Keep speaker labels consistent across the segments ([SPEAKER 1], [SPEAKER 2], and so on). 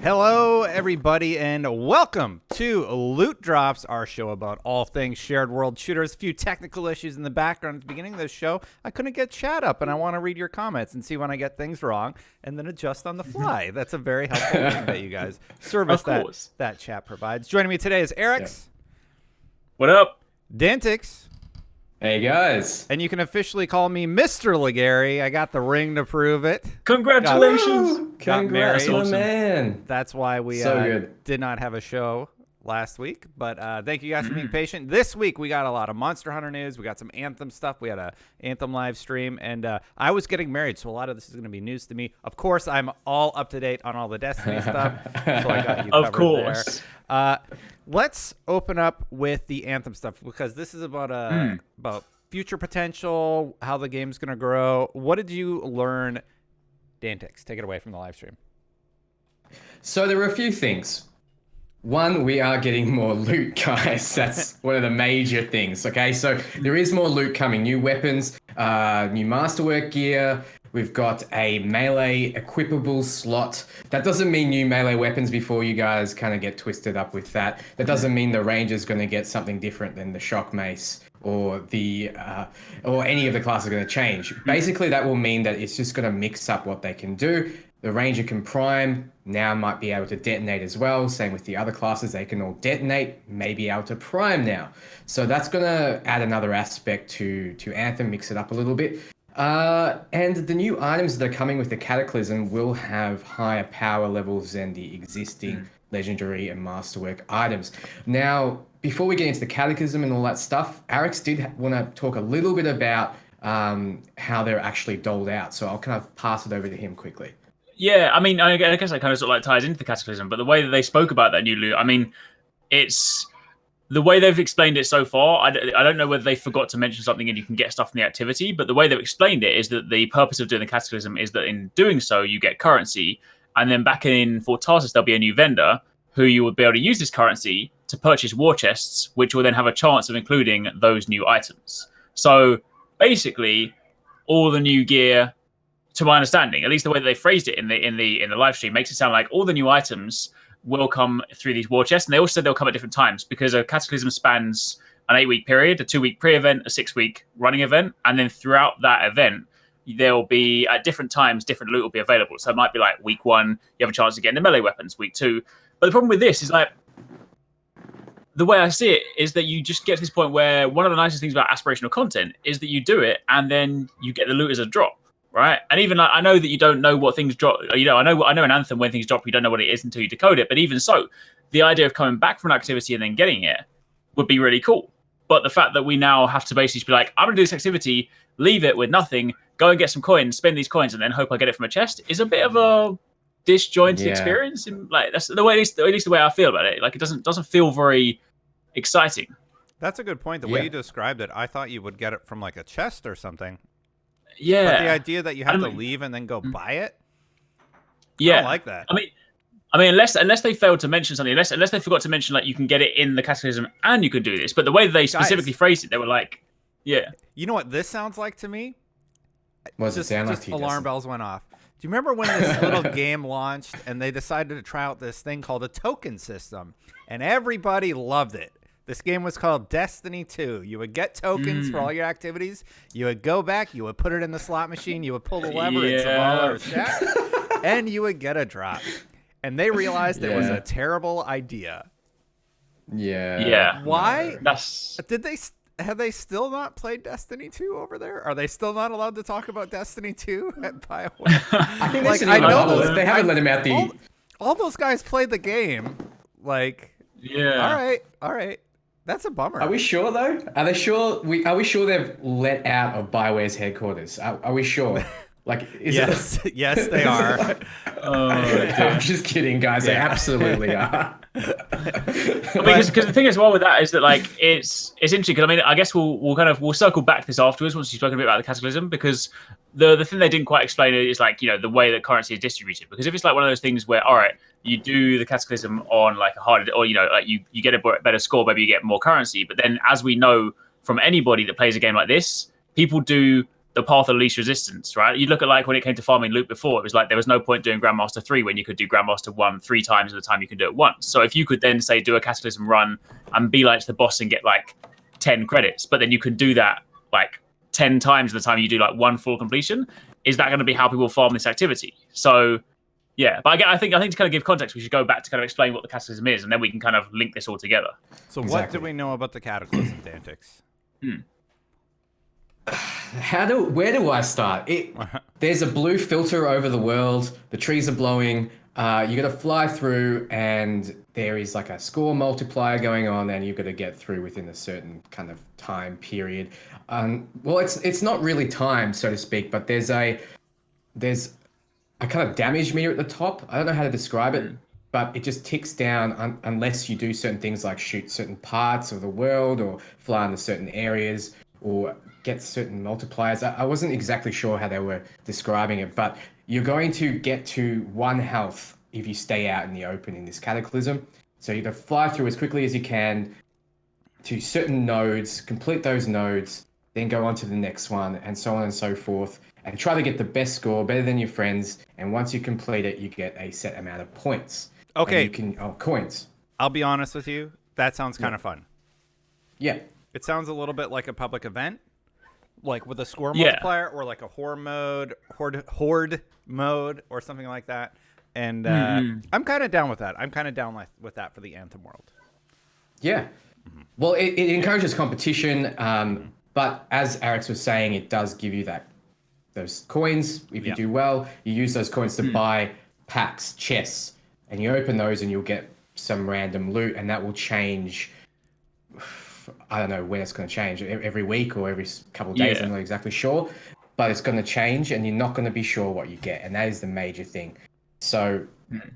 [SPEAKER 1] Hello, everybody, and welcome to Loot Drops, our show about all things shared world shooters. A few technical issues in the background at the beginning of this show. I couldn't get chat up, and I want to read your comments and see when I get things wrong, and then adjust on the fly. That's a very helpful thing that you guys service that chat provides. Joining me today is Eric's.
[SPEAKER 2] What up?
[SPEAKER 1] Dantix.
[SPEAKER 3] Hey guys.
[SPEAKER 1] And you can officially call me Mr. Legary. I got the ring to prove it.
[SPEAKER 2] Congratulations.
[SPEAKER 3] Congrats, my man.
[SPEAKER 1] That's why we did not have a show last week. But thank you guys for being patient. This week, we got a lot of Monster Hunter news. We got some Anthem stuff. We had a Anthem live stream. And I was getting married, so a lot of this is going to be news to me. Of course, I'm all up to date on all the Destiny stuff. So I got you covered
[SPEAKER 2] course.
[SPEAKER 1] there. Let's open up with the Anthem stuff, because this is about future potential, how the game's going to grow. What did you learn, Dantix? Take it away from the live stream.
[SPEAKER 3] So there were a few things. One, we are getting more loot, guys. That's one of the major things. Okay, so there is more loot coming. New weapons, new masterwork gear. We've got a melee equipable slot. That doesn't mean new melee weapons before you guys kind of get twisted up with that. That doesn't mean the ranger's going to get something different than the shock mace or the or any of the classes are going to change. Basically, that will mean that it's just going to mix up what they can do. The ranger can prime, now might be able to detonate as well. Same with the other classes, they can all detonate, may be able to prime now. So that's going to add another aspect to Anthem, mix it up a little bit. And the new items that are coming with the Cataclysm will have higher power levels than the existing legendary and masterwork items. Now, before we get into the Cataclysm and all that stuff, Alex did want to talk a little bit about how they're actually doled out. So I'll kind of pass it over to him quickly.
[SPEAKER 2] Yeah, I mean, I guess that kind of sort of like ties into the Cataclysm, but the way that they spoke about that new loot, I mean, it's the way they've explained it so far. I don't know whether they forgot to mention something and you can get stuff from the activity, but the way they've explained it is that the purpose of doing the Cataclysm is that in doing so, you get currency, and then back in Fort Tarsus, there'll be a new vendor who you will be able to use this currency to purchase war chests, which will then have a chance of including those new items. So basically, all the new gear, to my understanding, at least the way that they phrased it in the live stream, makes it sound like all the new items will come through these war chests, and they also said they'll come at different times, because a Cataclysm spans an 8-week period, a 2-week pre-event, a 6-week running event, and then throughout that event, there'll be at different times different loot will be available. So it might be like week 1, you have a chance to get into melee weapons. Week 2, but the problem with this is like, the way I see it is that you just get to this point where one of the nicest things about aspirational content is that you do it and then you get the loot as a drop. Right, and even like, I know that you don't know what things drop. You know, I know in Anthem when things drop, you don't know what it is until you decode it. But even so, the idea of coming back from an activity and then getting it would be really cool. But the fact that we now have to basically be like, I'm going to do this activity, leave it with nothing, go and get some coins, spend these coins, and then hope I get it from a chest is a bit of a disjointed experience. And like that's the way, at least the way I feel about it. Like it doesn't feel very exciting.
[SPEAKER 1] That's a good point. The way you described it, I thought you would get it from like a chest or something.
[SPEAKER 2] Yeah,
[SPEAKER 1] but the idea that you have to leave and then go buy it, I don't like that.
[SPEAKER 2] I mean, unless they failed to mention something, unless they forgot to mention like you can get it in the Cataclysm and you can do this. But the way they specifically phrased it, they were like, yeah.
[SPEAKER 1] You know what this sounds like to me?
[SPEAKER 3] What does it sound like to you?
[SPEAKER 1] Alarm bells went off. Do you remember when this little game launched and they decided to try out this thing called a token system, and everybody loved it? This game was called Destiny 2. You would get tokens for all your activities. You would go back. You would put it in the slot machine. You would pull the lever. It's a ball or a shack, and you would get a drop. And they realized it was a terrible idea.
[SPEAKER 3] Yeah.
[SPEAKER 1] Why? Have they still not played Destiny 2 over there? Are they still not allowed to talk about Destiny 2 at BioWare?
[SPEAKER 3] I think they haven't let him out the.
[SPEAKER 1] All those guys played the game. Like.
[SPEAKER 2] Yeah.
[SPEAKER 1] All right. That's a bummer.
[SPEAKER 3] Are we sure though? Are we sure they've let out of BioWare's headquarters? Are we sure? Like,
[SPEAKER 1] yes, they are.
[SPEAKER 3] I'm just kidding, guys. They absolutely are.
[SPEAKER 2] Because the thing as well with that is that like it's interesting, because I mean I guess we'll circle back to this afterwards once you've spoken a bit about the Cataclysm, because the thing they didn't quite explain is like, you know, the way that currency is distributed. Because if it's like one of those things where, all right, you do the Cataclysm on like a harder, or you know, like you get a better score, maybe you get more currency, but then as we know from anybody that plays a game like this, people do the path of least resistance, right? You look at like when it came to farming loot before, it was like there was no point doing Grandmaster 3 when you could do Grandmaster 1 3 times at the time you could do it once. So if you could then say do a Cataclysm run and be like the boss and get like 10 credits, but then you could do that like 10 times at the time you do like one full completion, is that going to be how people farm this activity? So yeah, but again, I think to kind of give context, we should go back to kind of explain what the Cataclysm is, and then we can kind of link this all together.
[SPEAKER 1] So what do we know about the Cataclysm, Dantix?
[SPEAKER 3] Where do I start? There's a blue filter over the world. The trees are blowing. You got to fly through, and there is like a score multiplier going on, and you've got to get through within a certain kind of time period. Well, it's not really time, so to speak, but there's a kind of damage meter at the top. I don't know how to describe it, but it just ticks down unless you do certain things like shoot certain parts of the world or fly into certain areas or get certain multipliers. I wasn't exactly sure how they were describing it, but you're going to get to 1 health if you stay out in the open in this Cataclysm. So you got to fly through as quickly as you can to certain nodes, complete those nodes, then go on to the next one, and so on and so forth, and try to get the best score, better than your friends. And once you complete it, you get a set amount of points.
[SPEAKER 1] Okay.
[SPEAKER 3] And you can coins.
[SPEAKER 1] I'll be honest with you. That sounds kind of fun.
[SPEAKER 3] Yeah.
[SPEAKER 1] It sounds a little bit like a public event, like with a score multiplier, or like a horde mode, or something like that. And I'm kind of down with that. I'm kind of down with that for the Anthem world.
[SPEAKER 3] Yeah. Well, it encourages competition, but as Alex was saying, it does give you those coins. If you do well, you use those coins to buy packs, chests, and you open those and you'll get some random loot, and that will change. I don't know when it's going to change, every week or every couple of days. I'm not exactly sure, but it's going to change, and you're not going to be sure what you get. And that is the major thing. So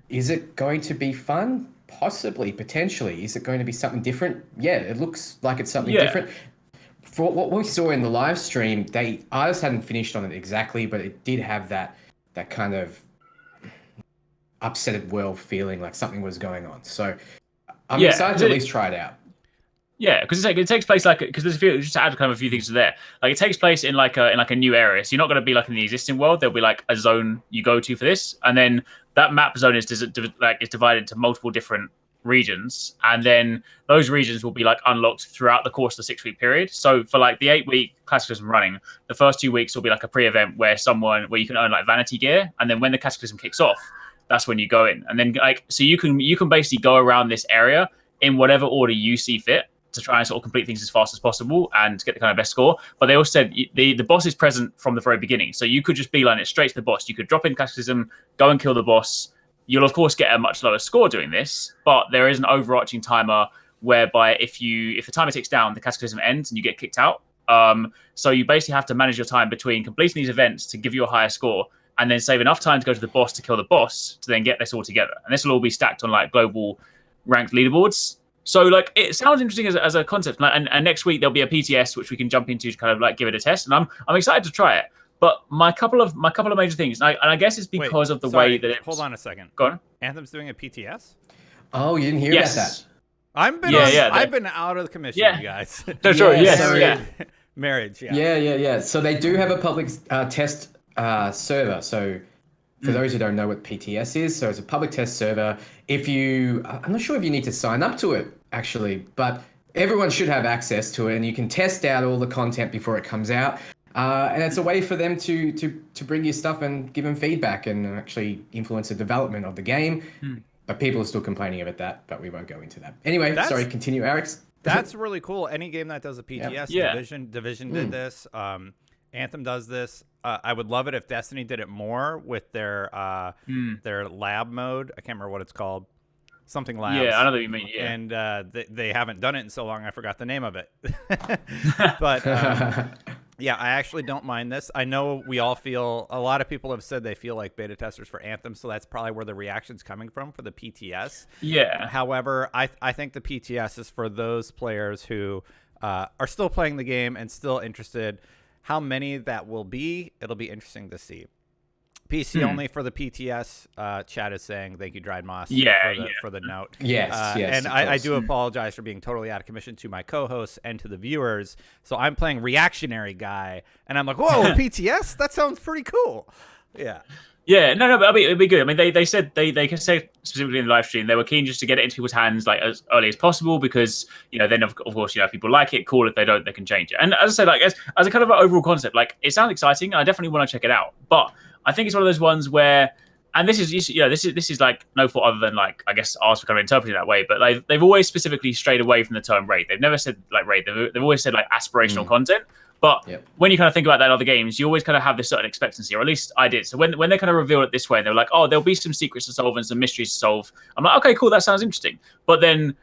[SPEAKER 3] is it going to be fun? Possibly, potentially. Is it going to be something different? Yeah, it looks like it's something different. For what we saw in the live stream, I just hadn't finished on it exactly, but it did have that kind of upsetted world feeling, like something was going on. So I'm excited to at least try it out.
[SPEAKER 2] Yeah, because it takes place because there's just to add kind of a few things to there. Like it takes place in like a new area, so you're not going to be like in the existing world. There'll be like a zone you go to for this, and then that map zone is divided into multiple different regions, and then those regions will be like unlocked throughout the course of the 6-week period. So for like the 8-week Cataclysm running, the first 2 weeks will be like a pre-event where you can earn like vanity gear, and then when the Cataclysm kicks off, that's when you go in, and then like so you can basically go around this area in whatever order you see fit, to try and sort of complete things as fast as possible and get the kind of best score. But they also said the boss is present from the very beginning. So you could just beeline it straight to the boss. You could drop in Cataclysm, go and kill the boss. You'll, of course, get a much lower score doing this, but there is an overarching timer whereby if the timer ticks down, the Cataclysm ends and you get kicked out. So you basically have to manage your time between completing these events to give you a higher score and then save enough time to go to the boss to kill the boss to then get this all together. And this will all be stacked on like global ranked leaderboards. So like it sounds interesting as a concept, and next week there'll be a PTS which we can jump into to kind of like give it a test, and I'm excited to try it. But my couple of major things, and I guess it's because of the way that it's...
[SPEAKER 1] Hold on a second.
[SPEAKER 2] Go on.
[SPEAKER 1] Anthem's doing a PTS?
[SPEAKER 3] Oh, you didn't hear about that?
[SPEAKER 1] I've been out of the commission, you guys.
[SPEAKER 2] That's right. Yes.
[SPEAKER 1] Marriage.
[SPEAKER 3] Yeah. So they do have a public test server. So for those who don't know what PTS is, so it's a public test server. I'm not sure if you need to sign up to it actually, but everyone should have access to it, and you can test out all the content before it comes out. And it's a way for them to bring you stuff and give them feedback and actually influence the development of the game. But people are still complaining about that, but we won't go into that. Anyway, sorry, continue, Alex.
[SPEAKER 1] That's really cool. Any game that does a PTS, Division did this. Anthem does this. I would love it if Destiny did it more with their lab mode. I can't remember what it's called. Something Labs.
[SPEAKER 2] Yeah, I know what you mean. Yeah.
[SPEAKER 1] And they haven't done it in so long, I forgot the name of it. But yeah, I actually don't mind this. I know we all feel, a lot of people have said they feel like beta testers for Anthem, so that's probably where the reaction's coming from for the PTS.
[SPEAKER 2] Yeah.
[SPEAKER 1] However, I think the PTS is for those players who are still playing the game and still interested. How many that will be, it'll be interesting to see. PC only for the PTS. Chat is saying thank you, Dried Moss, for the note.
[SPEAKER 3] Yes,
[SPEAKER 1] and I do apologize for being totally out of commission to my co-hosts and to the viewers. So I'm playing reactionary guy, and I'm like, whoa, PTS? That sounds pretty cool. Yeah.
[SPEAKER 2] Yeah, no, but it'd be good. I mean, they said they can say specifically in the live stream they were keen just to get it into people's hands like as early as possible because then of course if people like it, cool. If they don't, they can change it. And as I said, like as a kind of an overall concept, like it sounds exciting, and I definitely want to check it out. But I think it's one of those ones where, and this is like no fault other than like I guess ours for kind of interpreting it that way. But they've always specifically strayed away from the term raid. They've never said like raid. They've always said like aspirational content. But when you kind of think about that in other games, you always kind of have this certain expectancy, or at least I did. So when they kind of revealed it this way, they were like, oh, there'll be some secrets to solve and some mysteries to solve. I'm like, okay, cool, that sounds interesting. But then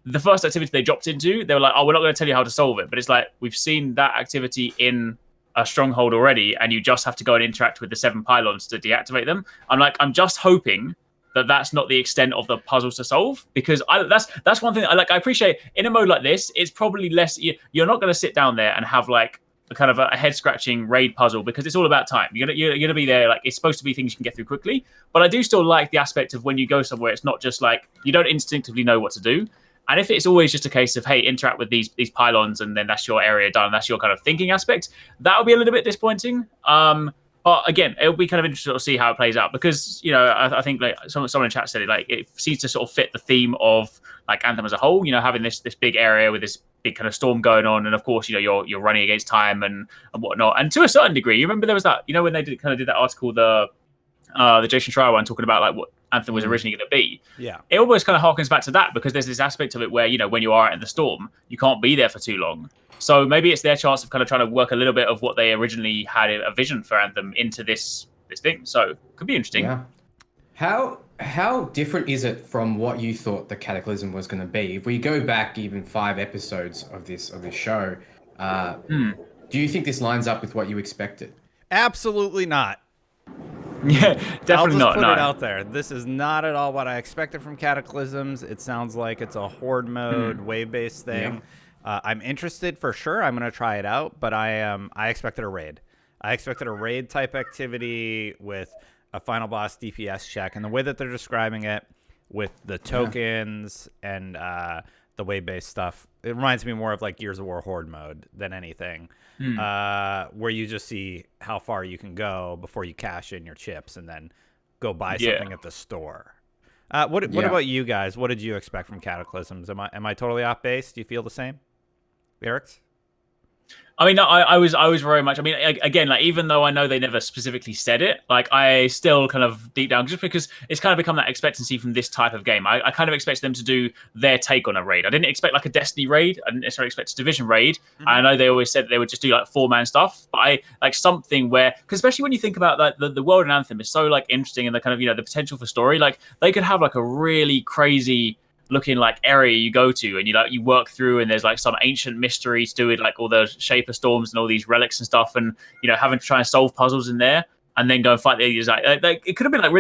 [SPEAKER 2] the first activity they dropped into, they were like, oh, we're not going to tell you how to solve it. But it's like, we've seen that activity in a stronghold already, and you just have to go and interact with the 7 pylons to deactivate them. I'm like, I'm just hoping that that's not the extent of the puzzles to solve, because that's one thing I appreciate in a mode like this. It's probably less, you're not going to sit down there and have like a kind of a head-scratching raid puzzle because it's all about time. You're gonna be there, like it's supposed to be things you can get through quickly. But I do still like the aspect of when you go somewhere, it's not just like you don't instinctively know what to do. And if it's always just a case of, hey, interact with these pylons and then that's your area done, that's your kind of thinking aspect, that would be a little bit disappointing. But again, it'll be kind of interesting to see how it plays out because I think like someone in chat said it seems to sort of fit the theme of like Anthem as a whole. Having this big area with this big kind of storm going on, and of course you're running against time and whatnot. And to a certain degree, you remember there was that when they did that article, the Jason Schreier one, talking about like what Anthem was originally going to be. Yeah, it almost kind of harkens back to that because there's this aspect of it where when you are in the storm, you can't be there for too long. So maybe it's their chance of kind of trying to work a little bit of what they originally had a vision for Anthem into this thing. So it could be interesting.
[SPEAKER 3] Yeah. How different is it from what you thought the Cataclysm was going to be? If we go back even 5 episodes of this show, do you think this lines up with what you expected?
[SPEAKER 1] Absolutely not.
[SPEAKER 2] Yeah, definitely
[SPEAKER 1] I'll just
[SPEAKER 2] not.
[SPEAKER 1] put it out there. This is not at all what I expected from Cataclysms. It sounds like it's a horde mode, wave-based thing. Yeah. I'm interested for sure. I'm going to try it out, but I expected a raid. I expected a raid type activity with a final boss DPS check, and the way that they're describing it with the tokens and the wave-based stuff, it reminds me more of like Gears of War horde mode than anything, where you just see how far you can go before you cash in your chips and then go buy something at the store. What about you guys? What did you expect from Cataclysms? Am I totally off base? Do you feel the same, Eric's?
[SPEAKER 2] I mean, I was very much. I mean, again, like even though I know they never specifically said it, like I still kind of deep down, just because it's kind of become that expectancy from this type of game. I kind of expected them to do their take on a raid. I didn't expect like a Destiny raid. I didn't necessarily expect a Division raid. I know they always said they would just do like 4-man stuff, but I like something where, because especially when you think about like the world in Anthem is so like interesting and the kind of the potential for story. Like they could have like a really crazy looking like area you go to and you work through, and there's like some ancient mystery to do with like all the shaper storms and all these relics and stuff, and having to try and solve puzzles in there and then go and fight the like it could have been like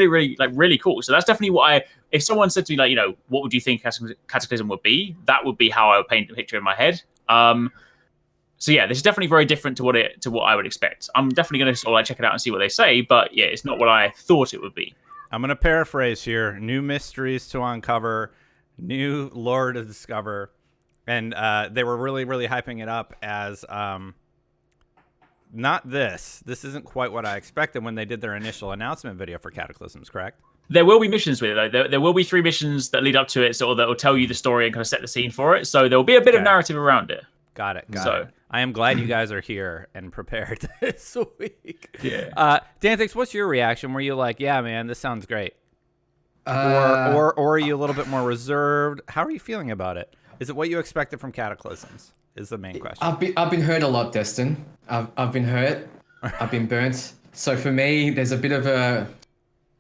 [SPEAKER 2] really cool. So that's definitely what if someone said to me like what would you think Cataclysm would be, that would be how I would paint the picture in my head. So yeah, this is definitely very different to what I would expect. I'm definitely going to sort of like check it out and see what they say, but yeah, it's not what I thought it would be.
[SPEAKER 1] I'm going to paraphrase here: new mysteries to uncover, new lore to discover. And they were really hyping it up as not this isn't quite what I expected when they did their initial announcement video for Cataclysms, correct?
[SPEAKER 2] There will be missions with it though. There will be 3 missions that lead up to it, so that will tell you the story and kind of set the scene for it, so there will be a bit of narrative around it.
[SPEAKER 1] Got it. I am glad you guys are here and prepared this week. Yeah. Dantix, what's your reaction? Were you like, yeah man, this sounds great? Or are you a little bit more reserved? How are you feeling about it? Is it what you expected from Cataclysms? Is the main question.
[SPEAKER 3] I've been hurt a lot, Destin. I've been hurt. I've been burnt. So for me, there's a bit of a.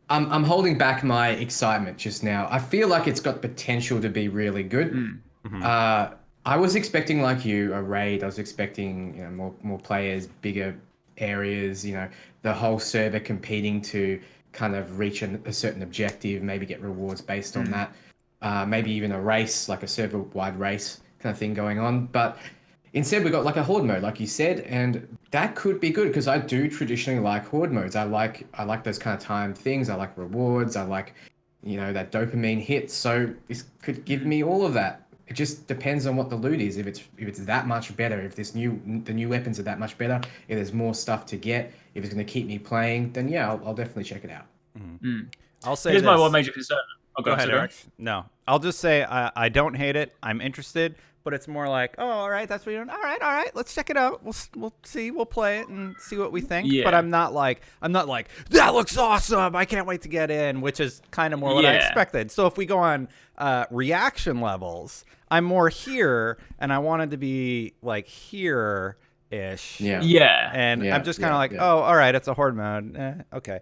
[SPEAKER 3] I'm holding back my excitement just now. I feel like it's got potential to be really good. Mm-hmm. I was expecting, like you, a raid. I was expecting more players, bigger areas. The whole server competing to kind of reach a certain objective, maybe get rewards based on that. Maybe even a race, like a server-wide race kind of thing going on. But Instead, we got like a horde mode, like you said, and that could be good because I do traditionally like horde modes. I like those kind of timed things. I like rewards. I like, that dopamine hit. So this could give me all of that. It just depends on what the loot is. If it's that much better, if the new weapons are that much better, if there's more stuff to get, if it's going to keep me playing, then yeah, I'll definitely check it out.
[SPEAKER 1] I'll say
[SPEAKER 2] Here's
[SPEAKER 1] this.
[SPEAKER 2] my one major concern.
[SPEAKER 1] Go ahead, Eric. No, I'll just say I don't hate it. I'm interested, but it's more like, oh, all right, that's what you're doing. All right, let's check it out. We'll see, we'll play it and see what we think.
[SPEAKER 2] Yeah.
[SPEAKER 1] But I'm not like that looks awesome. I can't wait to get in, which is kind of more what I expected. So if we go on reaction levels, I'm more here, and I wanted to be like here-ish.
[SPEAKER 2] Yeah.
[SPEAKER 1] And I'm just kind of oh, all right, it's a horde mode. Okay.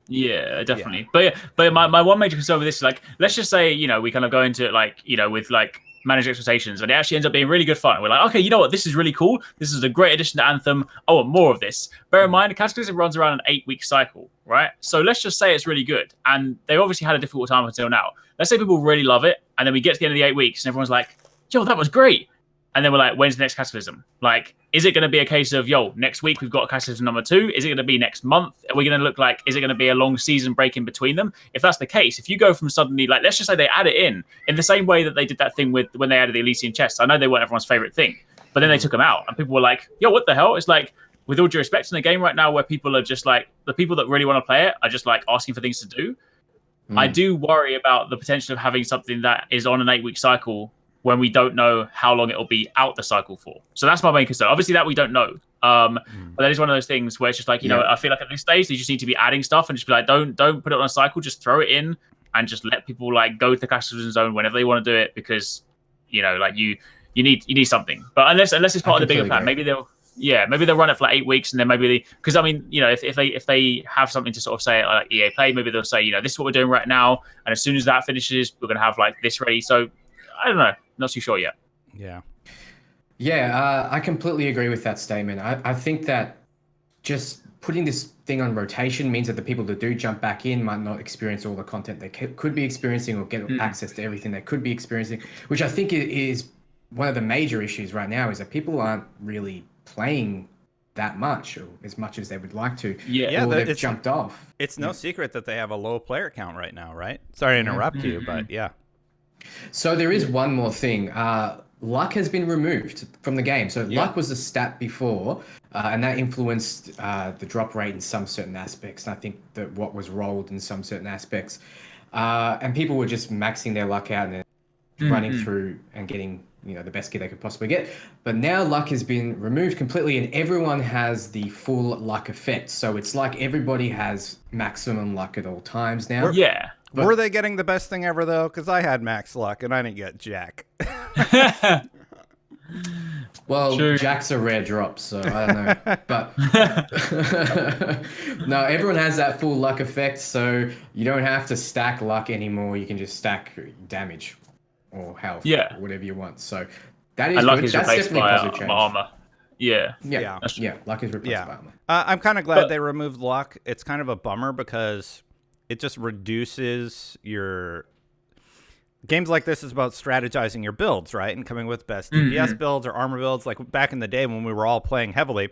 [SPEAKER 2] Yeah, definitely. Yeah. But my one major concern with this is like, let's just say, we kind of go into it with managed expectations, and it actually ends up being really good fun. We're like, okay, you know what? This is really cool. This is a great addition to Anthem. I want more of this. Bear in mind, Cataclysm runs around an 8-week cycle, right? So let's just say it's really good. And they obviously had a difficult time until now. Let's say people really love it, and then we get to the end of the 8 weeks, and everyone's like, yo, that was great. And then we're like, when's the next Cataclysm? Like, is it going to be a case of, next week we've got Cataclysm number 2? Is it going to be next month? Are we going to look like, is it going to be a long season break in between them? If that's the case, if you go from suddenly, let's just say they add it in the same way that they did that thing when they added the Elysian chests. I know they weren't everyone's favorite thing, but then they took them out, and people were like, yo, what the hell? It's like, with all due respect, in a game right now where people are just like, the people that really want to play it are just like asking for things to do. I do worry about the potential of having something that is on an 8-week cycle when we don't know how long it'll be out the cycle for. So that's my main concern. Obviously, that we don't know. But that is one of those things where it's just like, I feel like at this stage, they just need to be adding stuff and just be like, don't put it on a cycle, just throw it in and just let people go to the Cataclysm zone whenever they want to do it, because, you need something. But unless it's part of the bigger plan, maybe they'll run it for 8 weeks, and then maybe because if they have something to sort of say like EA Play, maybe they'll say, this is what we're doing right now, and as soon as that finishes, we're going to have this ready. So I don't know. Not too sure yet.
[SPEAKER 3] Yeah, I completely agree with that statement. I think that just putting this thing on rotation means that the people that do jump back in might not experience all the content they could be experiencing, or get access to everything they could be experiencing, which I think is one of the major issues right now, is that people aren't really playing that much, or as much as they would like to. Or they've jumped off.
[SPEAKER 1] It's no secret that they have a low player count right now, right? Sorry to interrupt you, but yeah.
[SPEAKER 3] So there is one more thing. Luck has been removed from the game. So luck was a stat before, and that influenced the drop rate in some certain aspects. And I think that what was rolled in some certain aspects. And people were just maxing their luck out and then running through and getting the best gear they could possibly get. But now luck has been removed completely, and everyone has the full luck effect. So it's like everybody has maximum luck at all times now.
[SPEAKER 1] But were they getting the best thing ever, though? Because I had max luck, and I didn't get jack.
[SPEAKER 3] Well, Jack's a rare drop, so I don't know. But no, everyone has that full luck effect, so you don't have to stack luck anymore. You can just stack damage or health, or whatever you want. So that is
[SPEAKER 2] and luck
[SPEAKER 3] good.
[SPEAKER 2] is
[SPEAKER 3] That's
[SPEAKER 2] replaced
[SPEAKER 3] definitely
[SPEAKER 2] by
[SPEAKER 3] a positive change.
[SPEAKER 2] armor. Yeah,
[SPEAKER 3] luck is replaced by armor.
[SPEAKER 1] I'm kind of glad they removed luck. It's kind of a bummer because it just reduces your games like this is about strategizing your builds, right? And coming with best DPS builds or armor builds. Like back in the day when we were all playing heavily,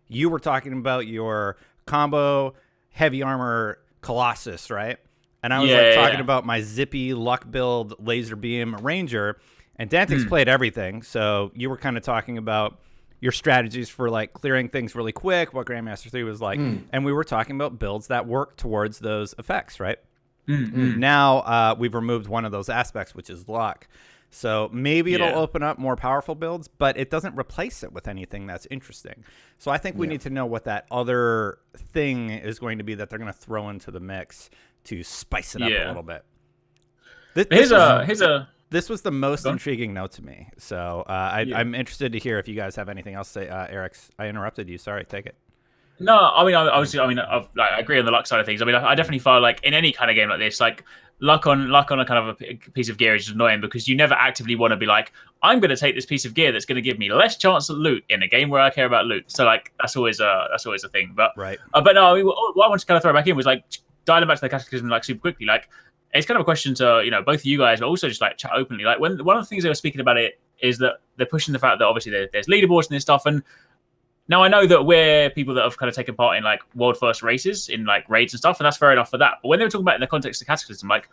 [SPEAKER 1] you were talking about your combo heavy armor Colossus, right? And I was talking about my zippy luck build laser beam ranger, and Dantix played everything. So you were kind of talking about your strategies for clearing things really quick, what Grandmaster 3 was like. And we were talking about builds that work towards those effects, right? Now we've removed one of those aspects, which is luck. So maybe it'll open up more powerful builds, but it doesn't replace it with anything that's interesting. So I think we need to know what that other thing is going to be that they're going to throw into the mix to spice it up a little bit. This was the most intriguing note to me. So I'm interested to hear if you guys have anything else to say. Eric, I interrupted you. Sorry, take it.
[SPEAKER 2] No, I mean, I agree on the luck side of things. I mean, I definitely feel like in any kind of game like this, luck on a kind of a piece of gear is annoying, because you never actively want to be like, I'm going to take this piece of gear that's going to give me less chance at loot in a game where I care about loot. So that's always a thing. But
[SPEAKER 1] right.
[SPEAKER 2] But no, I mean, what I wanted to kind of throw back in was dialing back to the Cataclysm super quickly. It's kind of a question to both of you guys, but also just chat openly. When one of the things they were speaking about it is that they're pushing the fact that obviously there's leaderboards and this stuff. And now I know that we're people that have kind of taken part in like world first races in like raids and stuff, and that's fair enough for that. But when they were talking about it in the context of Cataclysm, like,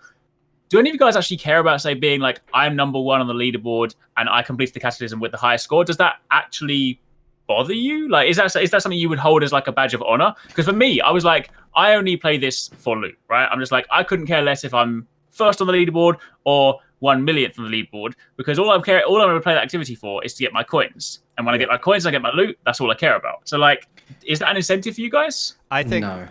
[SPEAKER 2] do any of you guys actually care about, say, being like, I'm number one on the leaderboard and I completed the Cataclysm with the highest score? Does that actually bother you? Like, is that something you would hold as like a badge of honor? Because for me, I was like, I only play this for loot, right? I'm just like, I couldn't care less if I'm first on the leaderboard or 1 millionth on the leaderboard, because all I'm going to play that activity for is to get my coins. And when I get my coins, I get my loot. That's all I care about. So, like, is that an incentive for you guys?
[SPEAKER 1] I think
[SPEAKER 3] no.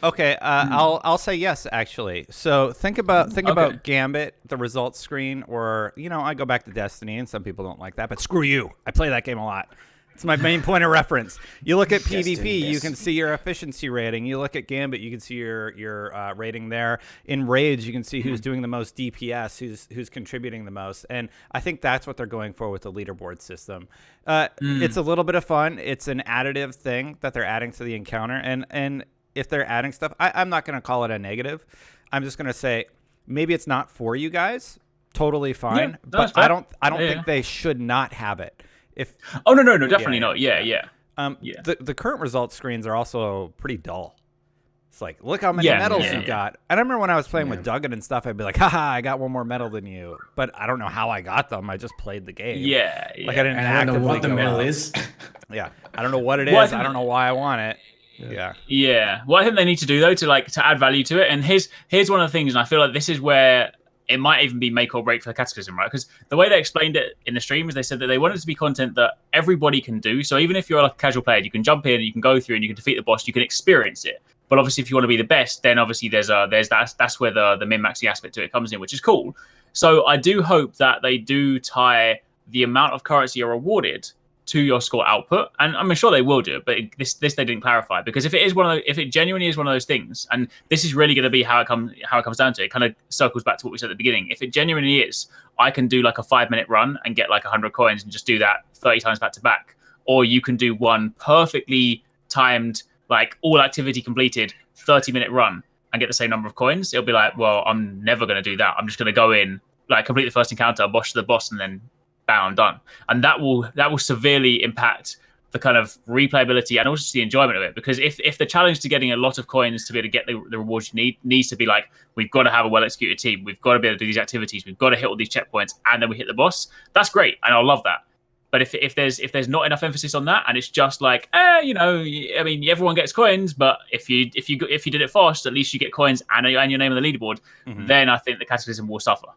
[SPEAKER 1] Okay, I'll say yes, actually. So think about Gambit, the results screen, or I go back to Destiny, and some people don't like that, but screw you. I play that game a lot. It's my main point of reference. You look at PvP, you can see your efficiency rating. You look at Gambit, you can see your rating there. In raids, you can see who's doing the most DPS, who's contributing the most, and I think that's what they're going for with the leaderboard system. It's a little bit of fun. It's an additive thing that they're adding to the encounter, and if they're adding stuff, I'm not going to call it a negative. I'm just going to say maybe it's not for you guys. Totally fine, but I don't think they should not have it.
[SPEAKER 2] No, definitely not. Yeah.
[SPEAKER 1] The current results screens are also pretty dull. It's like, look how many medals you got. And I remember when I was playing with Duggan and stuff, I'd be like, haha, I got one more medal than you. But I don't know how I got them. I just played the game.
[SPEAKER 2] Yeah.
[SPEAKER 1] Like I didn't actively
[SPEAKER 3] know what the medal
[SPEAKER 1] up.
[SPEAKER 3] is.
[SPEAKER 1] Yeah. I don't know what it is. I don't know why I want it. Yeah.
[SPEAKER 2] What I think they need to do though to add value to it, and here's one of the things, and I feel like this is where it might even be make or break for the Cataclysm, right? Because the way they explained it in the stream is they said that they want it to be content that everybody can do. So even if you're like a casual player, you can jump in, you can go through, and you can defeat the boss, you can experience it. But obviously, if you want to be the best, then obviously that's where the min-maxing aspect to it comes in, which is cool. So I do hope that they do tie the amount of currency you're rewarded to your score output, and I'm sure they will do it, but this they didn't clarify, because if it genuinely is one of those things, and this is really going to be how it comes down to it, kind of circles back to what we said at the beginning. If it genuinely is, I can do like a 5-minute run and get like 100 coins and just do that 30 times back to back, or you can do one perfectly timed, like all activity completed 30-minute run and get the same number of coins. It'll be like, well, I'm never going to do that. I'm just going to go in, like complete the first encounter, boss to the boss, and then bam, done. And that will severely impact the kind of replayability and also the enjoyment of it. Because if the challenge to getting a lot of coins to be able to get the rewards you need needs to be like, we've got to have a well-executed team, we've got to be able to do these activities, we've got to hit all these checkpoints, and then we hit the boss, that's great, and I'll love that. But if there's not enough emphasis on that, and it's just like, I mean, everyone gets coins, but if you did it fast, at least you get coins and your name on the leaderboard, then I think the Cataclysm will suffer.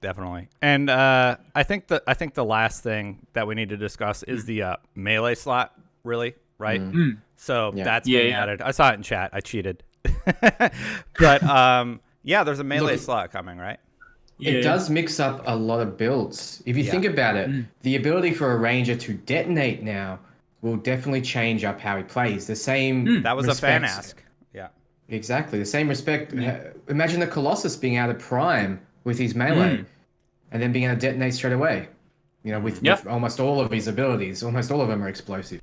[SPEAKER 1] Definitely. And I think the last thing that we need to discuss is the melee slot, really, right? So that's being added. I saw it in chat. I cheated. But there's a melee slot coming, right?
[SPEAKER 3] It does mix up a lot of builds. If you think about it, the ability for a ranger to detonate now will definitely change up how he plays. The same
[SPEAKER 1] that was a fan ask. Yeah.
[SPEAKER 3] Exactly. The same respect. Imagine the Colossus being out of prime with his melee and then being able to detonate straight away. With almost all of his abilities. Almost all of them are explosive.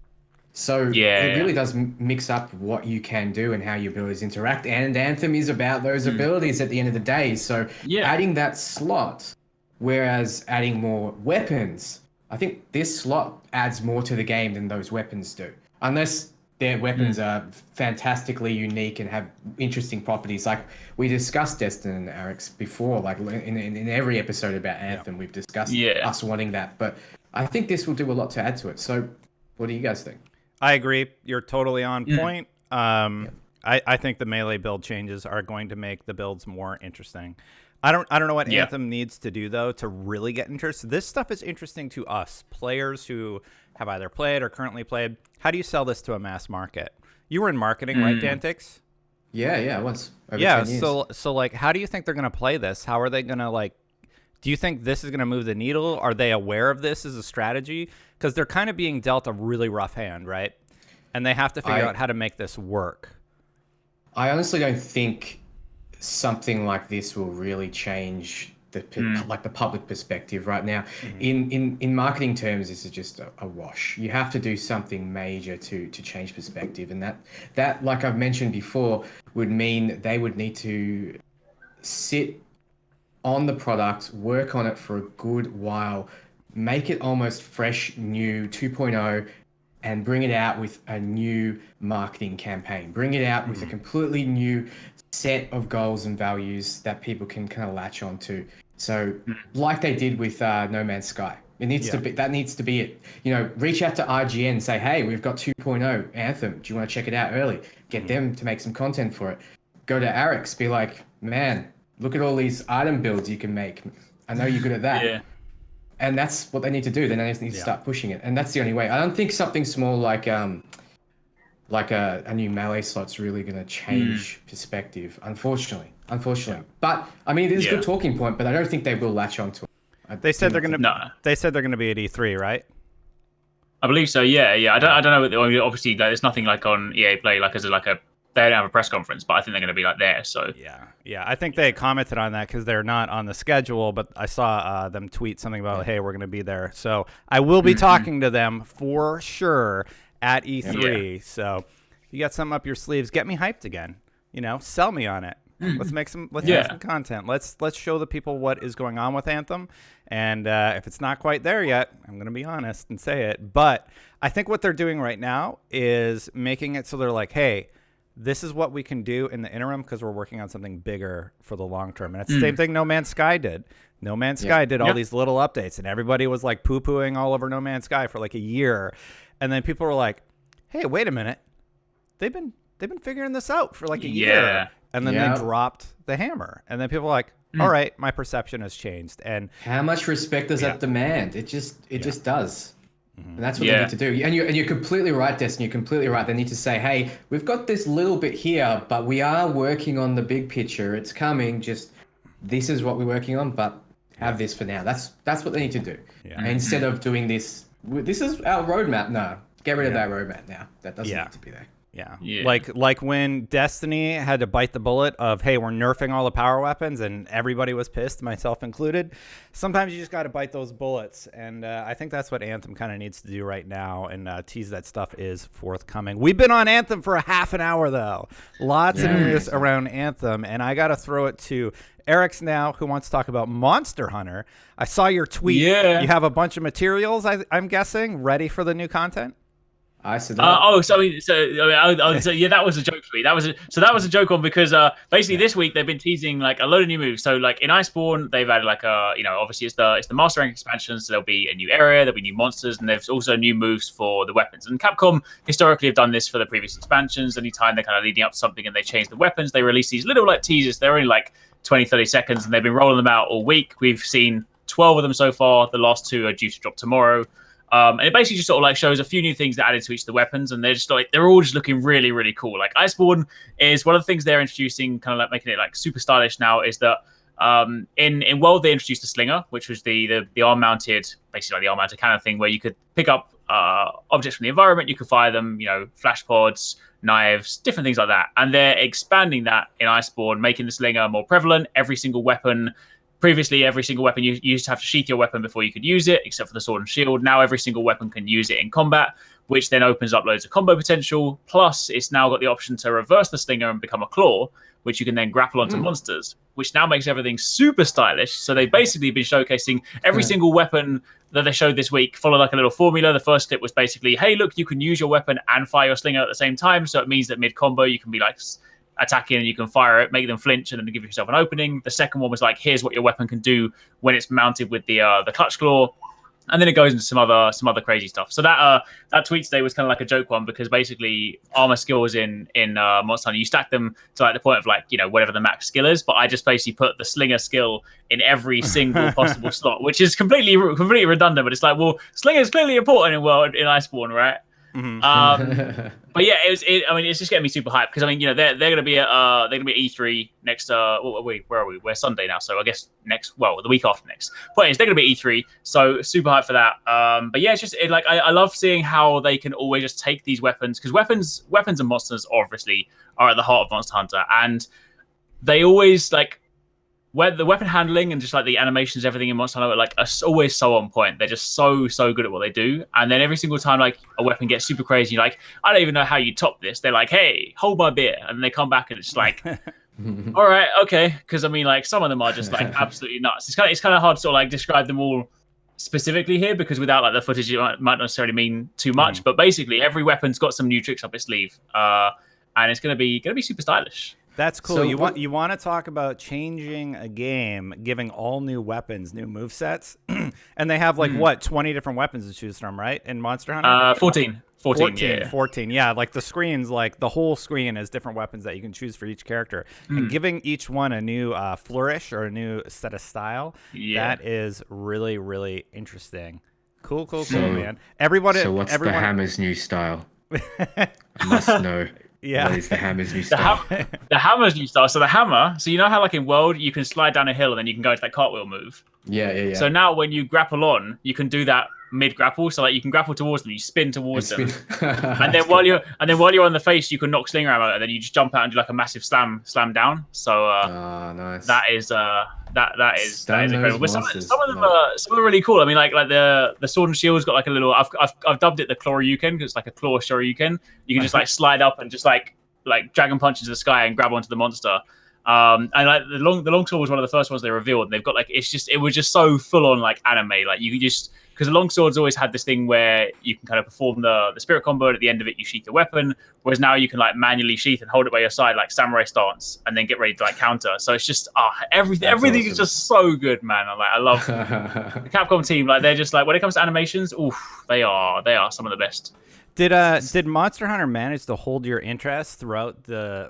[SPEAKER 3] So it really does mix up what you can do and how your abilities interact. And Anthem is about those abilities at the end of the day. So adding that slot, whereas adding more weapons, I think this slot adds more to the game than those weapons do. Unless their weapons are fantastically unique and have interesting properties. Like we discussed Destin and Arix before, like in every episode about Anthem, we've discussed us wanting that. But I think this will do a lot to add to it. So what do you guys think?
[SPEAKER 1] I agree. You're totally on point. I think the melee build changes are going to make the builds more interesting. I don't know what Anthem needs to do though to really get interest. This stuff is interesting to us players who have either played or currently played. How do you sell this to a mass market? You were in marketing, right, Dantix?
[SPEAKER 3] Yeah, I was. Over 10 years.
[SPEAKER 1] So like, how do you think they're going to play this? How are they going to do you think this is going to move the needle? Are they aware of this as a strategy? Because they're kind of being dealt a really rough hand, right? And they have to figure out how to make this work.
[SPEAKER 3] I honestly don't think something like this will really change the public perspective right now. In marketing terms, this is just a wash. You have to do something major to change perspective, and that like I've mentioned before would mean they would need to sit on the product, work on it for a good while, make it almost fresh, new 2.0, and bring it out with a new marketing campaign. Bring it out with a completely new set of goals and values that people can kind of latch onto. So, like they did with No Man's Sky, it needs to be that needs to be it. You know, reach out to IGN and say, hey, we've got 2.0 Anthem. Do you want to check it out early? Get them to make some content for it. Go to Arix, be like, man, look at all these item builds you can make. I know you're good at that.
[SPEAKER 2] Yeah.
[SPEAKER 3] And that's what they need to do. Then they need to start pushing it, and that's the only way. I don't think something small like a new melee slot's really going to change perspective. Unfortunately. But I mean, it is a good talking point. But I don't think they will latch onto it.
[SPEAKER 1] They said they're going to. No. They said they're going to be at E3, right?
[SPEAKER 2] I believe so. Yeah. I don't know. Obviously, there's nothing like on EA Play they don't have a press conference, but I think they're going to be like there. So
[SPEAKER 1] yeah. I think they commented on that because they're not on the schedule, but I saw them tweet something about, hey, we're going to be there. So I will be talking to them for sure at E3. Yeah. So if you got something up your sleeves, get me hyped again. You know, sell me on it. Let's make some content. Let's show the people what is going on with Anthem. And if it's not quite there yet, I'm going to be honest and say it. But I think what they're doing right now is making it so they're like, hey, this is what we can do in the interim because we're working on something bigger for the long term. And it's the same thing No Man's Sky did. No Man's Sky did all these little updates, and everybody was like poo-pooing all over No Man's Sky for like a year. And then people were like, hey, wait a minute. They've been figuring this out for like a year. And then they dropped the hammer. And then people were like, all right, my perception has changed. And
[SPEAKER 3] how much respect does that demand? It just does. And that's what they need to do. And you're completely right, Destin. You're completely right. They need to say, hey, we've got this little bit here, but we are working on the big picture. It's coming. Just this is what we're working on, but have this for now. That's what they need to do. Yeah. Instead of doing this is our roadmap. No, get rid of that roadmap now. That doesn't need to be there.
[SPEAKER 1] Yeah. Like when Destiny had to bite the bullet of, hey, we're nerfing all the power weapons, and everybody was pissed, myself included. Sometimes you just got to bite those bullets, and I think that's what Anthem kind of needs to do right now, and tease that stuff is forthcoming. We've been on Anthem for a half an hour, though. Lots of news around Anthem, and I got to throw it to Eric's now, who wants to talk about Monster Hunter. I saw your tweet. Yeah. You have a bunch of materials, I'm guessing, ready for the new content?
[SPEAKER 3] I said that.
[SPEAKER 2] That was a joke tweet. That was a joke one because basically this week they've been teasing like a load of new moves. So like in Iceborne, they've added like obviously it's the master rank expansion, so there'll be a new area, there'll be new monsters, and there's also new moves for the weapons. And Capcom historically have done this for the previous expansions. Anytime they're kind of leading up to something and they change the weapons, they release these little like teasers. They're only like 20-30 seconds, and they've been rolling them out all week. We've seen 12 of them so far. The last 2 are due to drop tomorrow. And it basically just sort of like shows a few new things that added to each of the weapons, and they're all just looking really, really cool. Like Iceborne is one of the things they're introducing, kind of like making it like super stylish now, is that in World they introduced the Slinger, which was the arm mounted, basically like the arm mounted cannon thing, where you could pick up objects from the environment, you could fire them, flash pods, knives, different things like that. And they're expanding that in Iceborne, making the Slinger more prevalent. Previously, every single weapon, you used to have to sheath your weapon before you could use it, except for the sword and shield. Now every single weapon can use it in combat, which then opens up loads of combo potential. Plus, it's now got the option to reverse the Slinger and become a claw, which you can then grapple onto monsters, which now makes everything super stylish. So they've basically been showcasing every single weapon that they showed this week, followed like a little formula. The first clip was basically, hey, look, you can use your weapon and fire your Slinger at the same time. So it means that mid-combo, you can be like attacking and you can fire it, make them flinch, and then give yourself an opening. The second one was like, here's what your weapon can do when it's mounted with the clutch claw, and then it goes into some other crazy stuff. So that tweet today was kind of like a joke one, because basically armor skills in Monster Hunter, you stack them to like the point of like whatever the max skill is, but I just basically put the Slinger skill in every single possible slot, which is completely redundant. But it's like, well, Slinger is clearly important in Iceborne, right? Mm-hmm. But yeah, it's just getting me super hyped, because they're going to be at E3 next. Where are we? We're Sunday now, so I guess the week after next. But anyways, they're going to be E3, so super hyped for that. But yeah, it's just I love seeing how they can always just take these weapons, because weapons and monsters obviously are at the heart of Monster Hunter, and they always where the weapon handling and just like the animations, everything in Monster Hunter are always so on point. They're just so good at what they do. And then every single time like a weapon gets super crazy, you're like, I don't even know how you top this. They're like, hey, hold my beer, and then they come back and it's like, all right, okay, because some of them are just like absolutely nuts. It's kind of hard to sort of like describe them all specifically here because without like the footage, it might not necessarily mean too much. But basically, every weapon's got some new tricks up its sleeve, and it's gonna be super stylish.
[SPEAKER 1] That's cool.
[SPEAKER 3] So
[SPEAKER 1] You want to talk about changing a game, giving all new weapons, new movesets, and they have like what 20 different weapons to choose from, right? In Monster Hunter,
[SPEAKER 2] 14.
[SPEAKER 1] 14. Yeah, like the screens, like the whole screen has different weapons that you can choose for each character, and giving each one a new flourish or a new set of style. That is really, really interesting. Cool, man. Everybody.
[SPEAKER 4] So what's the Hammer's new style? I must know.
[SPEAKER 1] Yeah.
[SPEAKER 4] What is the Hammer's new style?
[SPEAKER 2] The Hammer's new style. So the Hammer. So you know how like in World you can slide down a hill and then you can go into that cartwheel move.
[SPEAKER 3] Yeah.
[SPEAKER 2] So now when you grapple on, you can do that mid grapple. So like you can grapple towards them, you spin towards them, and then while you're on the face, you can knock Slinger out, and then you just jump out and do like a massive slam down. So
[SPEAKER 3] nice.
[SPEAKER 2] that is incredible. But some of them are really cool. I mean, like the Sword and Shield's got like a little. I've dubbed it the Clawyuken because it's like a claw Shoryuken. You can just like slide up and just like dragon punch into the sky and grab onto the monster. And like the longsword was one of the first ones they revealed. And they've got like it was just so full on like anime. Like you could just because the longsword's always had this thing where you can kind of perform the spirit combo, and at the end of it you sheath the weapon. Whereas now you can like manually sheath and hold it by your side like samurai stance, and then get ready to like counter. So it's just everything awesome. Is just so good, man. I love the Capcom team. Like they're just like when it comes to animations, they are some of the best.
[SPEAKER 1] Did Monster Hunter manage to hold your interest throughout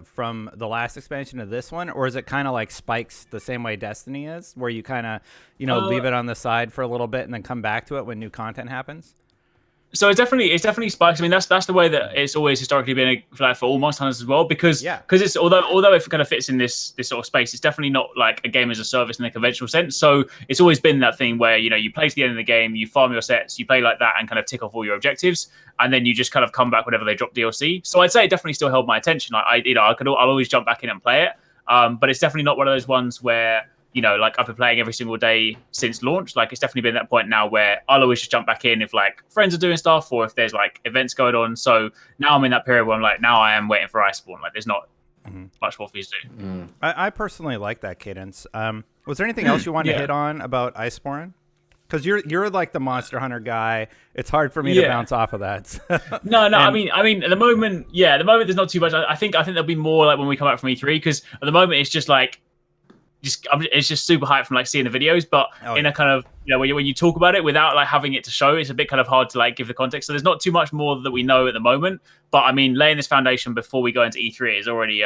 [SPEAKER 1] from the last expansion to this one, or is it kind of like spikes the same way Destiny is, where you kind of leave it on the side for a little bit and then come back to it when new content happens?
[SPEAKER 2] So it's definitely spikes. I mean, that's the way that it's always historically been for all Monster Hunters as well. Because it's although it kind of fits in this sort of space, it's definitely not like a game as a service in the conventional sense. So it's always been that thing where you play to the end of the game, you farm your sets, you play like that, and kind of tick off all your objectives, and then you just kind of come back whenever they drop DLC. So I'd say it definitely still held my attention. I'll always jump back in and play it, but it's definitely not one of those ones where. Like I've been playing every single day since launch. Like it's definitely been that point now where I'll always just jump back in if like friends are doing stuff or if there's like events going on. So now I'm in that period where I'm like, now I am waiting for Iceborne. Like there's not much more for you to do.
[SPEAKER 1] I personally like that cadence. Was there anything else you wanted to hit on about Iceborne? Because you're like the Monster Hunter guy. It's hard for me to bounce off of that.
[SPEAKER 2] No. I mean, at the moment, there's not too much. I think there'll be more like when we come back from E3 because at the moment it's just like. It's just super hype from like seeing the videos, but in a kind of when you talk about it without like having it to show, it's a bit kind of hard to like give the context. So there's not too much more that we know at the moment. But I mean, laying this foundation before we go into E3 is already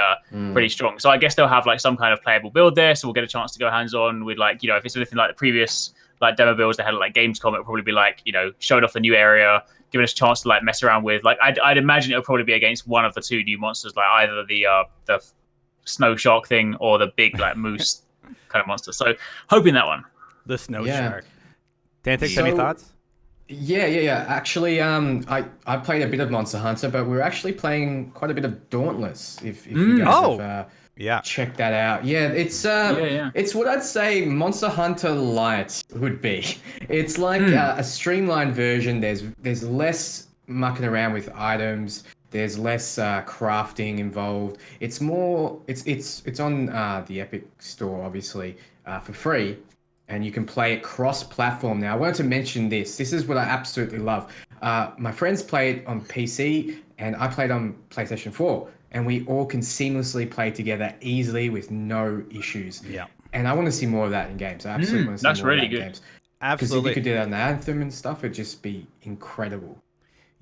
[SPEAKER 2] pretty strong. So I guess they'll have like some kind of playable build there, so we'll get a chance to go hands on with like if it's anything like the previous like demo builds they had at like Gamescom, it'll probably be like showing off the new area, giving us a chance to like mess around with like I'd imagine it'll probably be against one of the two new monsters, like either the snow shark thing or the big like moose kind of monster. So hoping that one.
[SPEAKER 1] The snow shark. Dantix, any thoughts?
[SPEAKER 3] Yeah. Actually, I played a bit of Monster Hunter, but we're actually playing quite a bit of Dauntless. If you guys have check that out. Yeah, it's it's what I'd say Monster Hunter Lite would be. It's like a streamlined version. There's less mucking around with items. There's less crafting involved. It's more. It's on the Epic Store, obviously, for free, and you can play it cross-platform. Now, I wanted to mention this. This is what I absolutely love. My friends play it on PC, and I played on PlayStation 4, and we all can seamlessly play together easily with no issues.
[SPEAKER 1] Yeah.
[SPEAKER 3] And I want to see more of that in games. I absolutely want to see more of that
[SPEAKER 2] really
[SPEAKER 3] in
[SPEAKER 2] good.
[SPEAKER 3] games.
[SPEAKER 1] Absolutely.
[SPEAKER 3] Because if you could do that on Anthem and stuff, it'd just be incredible.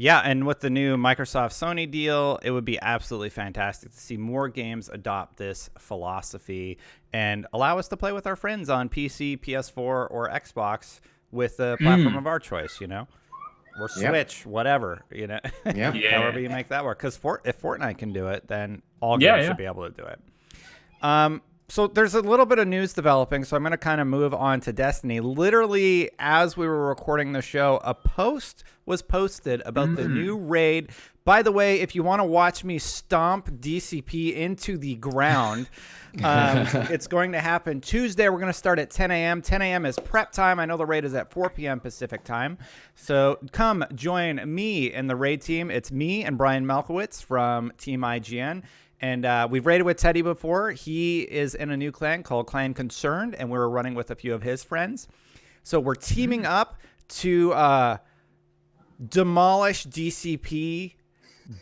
[SPEAKER 1] Yeah, and with the new Microsoft-Sony deal, it would be absolutely fantastic to see more games adopt this philosophy and allow us to play with our friends on PC, PS4, or Xbox with the platform of our choice, or Switch, whatever, however you make that work. Because if Fortnite can do it, then all games should be able to do it. So there's a little bit of news developing, so I'm going to kind of move on to Destiny. Literally, as we were recording the show, a post was posted about the new raid. By the way, if you want to watch me stomp DCP into the ground, it's going to happen Tuesday. We're going to start at 10 a.m. 10 a.m. is prep time. I know the raid is at 4 p.m. Pacific time. So come join me and the raid team. It's me and Brian Malkowitz from Team IGN. And we've raided with Teddy before. He is in a new clan called Clan Concerned, and we were running with a few of his friends. So we're teaming up to demolish DCP,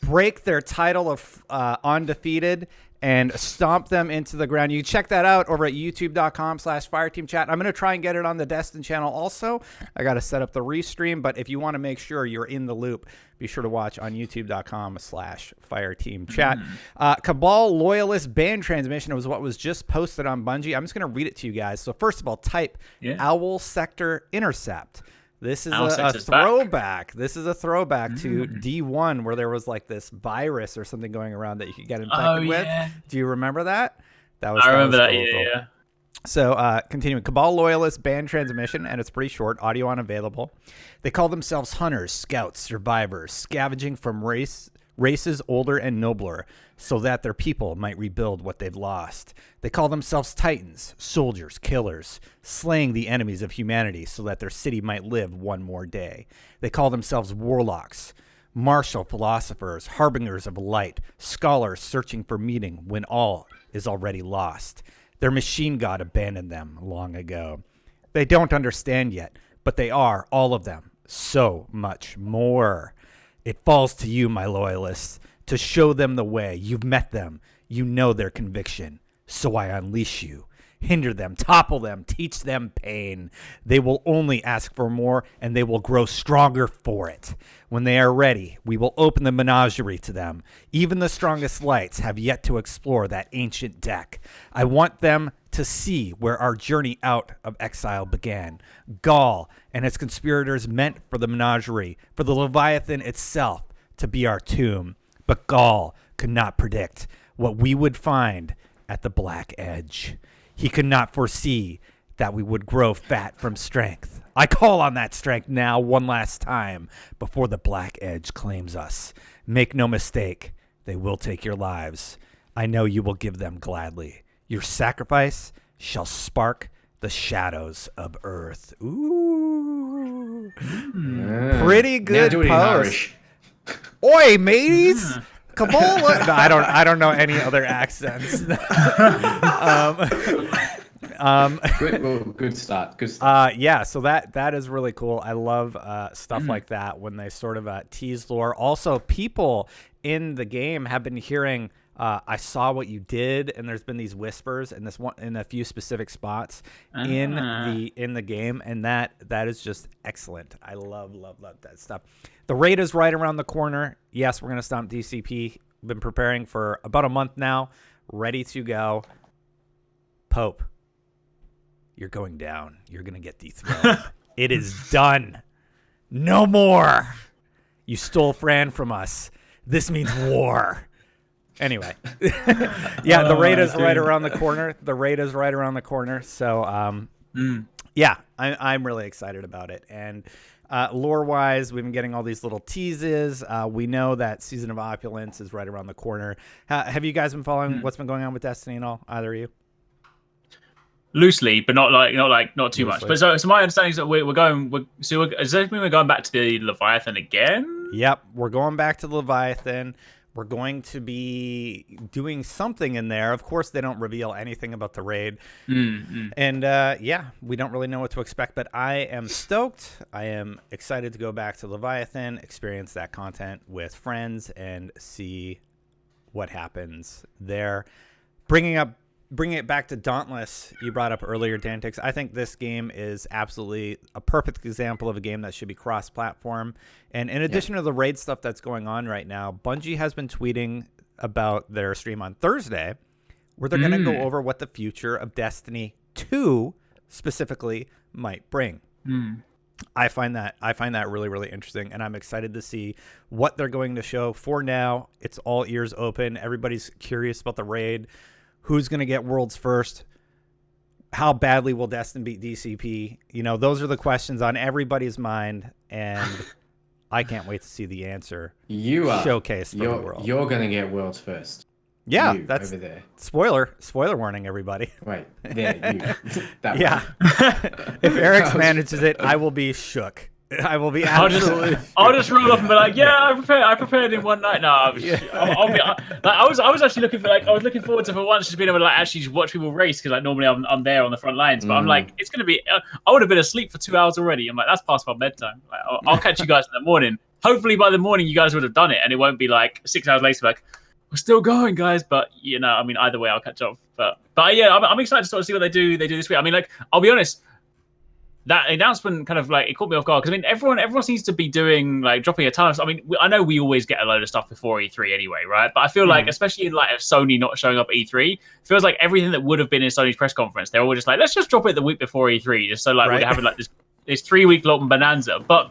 [SPEAKER 1] break their title of undefeated, and stomp them into the ground. You can check that out over at youtube.com/fireteamchat. I'm going to try and get it on the Destin channel also. I got to set up the restream, but if you want to make sure you're in the loop, be sure to watch on youtube.com/fireteamchat. Cabal Loyalist ban transmission was what was just posted on Bungie. I'm just going to read it to you guys. So first of all, type Owl Sector Intercept. This is a throwback. This is a throwback to D1, where there was like this virus or something going around that you could get infected with. Do you remember that?
[SPEAKER 2] I remember that. Yeah.
[SPEAKER 1] So continuing, Cabal Loyalist ban transmission, and it's pretty short, audio unavailable. They call themselves hunters, scouts, survivors, scavenging from races older and nobler, so that their people might rebuild what they've lost. They call themselves titans, soldiers, killers, slaying the enemies of humanity so that their city might live one more day. They call themselves warlocks, martial philosophers, harbingers of light, scholars searching for meaning when all is already lost. Their machine god abandoned them long ago. They don't understand yet, but they are, all of them, so much more. It falls to you, my loyalists, to show them the way. You've met them. You know their conviction. So I unleash you. Hinder them, topple them, teach them pain. They will only ask for more, and they will grow stronger for it. When they are ready, we will open the menagerie to them. Even the strongest lights have yet to explore that ancient deck. I want them to see where our journey out of exile began. Gaul and its conspirators meant for the menagerie, for the Leviathan itself to be our tomb. But Gaul could not predict what we would find at the Black Edge. He could not foresee that we would grow fat from strength. I call on that strength now one last time before the Black Edge claims us. Make no mistake, they will take your lives. I know you will give them gladly. Your sacrifice shall spark the shadows of Earth. Ooh. Pretty good post. Oi, mateys! Cabal. No, I don't know any other accents.
[SPEAKER 3] Good start. Good start.
[SPEAKER 1] Yeah, so that is really cool. I love stuff like that when they sort of tease lore. Also, people in the game have been hearing I saw what you did, and there's been these whispers in this one in a few specific spots in the game, and that is just excellent. I love that stuff. The raid is right around the corner. Yes, we're gonna stomp DCP. Been preparing for about a month now, ready to go. Pope, you're going down. You're gonna get dethroned. It is done. No more. You stole Fran from us. This means war. Anyway, yeah, the raid is right around the corner. So, yeah, I'm really excited about it. And lore-wise, we've been getting all these little teases. We know that Season of Opulence is right around the corner. Have you guys been following what's been going on with Destiny and all? Either of you?
[SPEAKER 2] Loosely, but not too much. But so my understanding is that we're going back to the Leviathan again?
[SPEAKER 1] Yep, we're going back to the Leviathan. We're going to be doing something in there. Of course, they don't reveal anything about the raid. And yeah, we don't really know what to expect, but I am stoked. I am excited to go back to Leviathan, experience that content with friends, and see what happens there. Bringing it back to Dauntless, you brought up earlier, Dantix. I think this game is absolutely a perfect example of a game that should be cross-platform. And in addition to the raid stuff that's going on right now, Bungie has been tweeting about their stream on Thursday, where they're going to go over what the future of Destiny 2 specifically might bring. I find that really, really interesting, and I'm excited to see what they're going to show. For now, it's all ears open. Everybody's curious about the raid. Who's going to get worlds first? How badly will Destin beat DCP? You know, those are the questions on everybody's mind, and I can't wait to see the answer showcased for the world.
[SPEAKER 3] You're going to get worlds first.
[SPEAKER 1] Yeah,
[SPEAKER 3] that's over there.
[SPEAKER 1] Spoiler warning, everybody.
[SPEAKER 3] Right there, you.
[SPEAKER 1] Yeah. If Eric manages it, I will be shook. I will be
[SPEAKER 2] I'll just,
[SPEAKER 1] absolutely.
[SPEAKER 2] I'll just roll up and be like, yeah, I prepared in one night. No, I'll be, like, I was actually looking for I was looking forward to for once just being able to like actually watch people race because like normally I'm there on the front lines, but I'm like it's gonna be. I would have been asleep for 2 hours already. I'm like that's past my bedtime. Like, I'll catch you guys in the morning. Hopefully by the morning you guys would have done it and it won't be like 6 hours later like we're still going, guys. But you know, I mean, either way I'll catch up. But yeah, I'm excited to sort of see what they do this week. I mean, like I'll be honest. That announcement kind of like it caught me off guard because I mean everyone seems to be doing like dropping a ton of. I mean I know we always get a load of stuff before E3 anyway, right? But I feel like especially like Sony not showing up at E3 feels like everything that would have been in Sony's press conference they're all just like let's just drop it the week before E3 just so like we're having like this 3 week long bonanza. But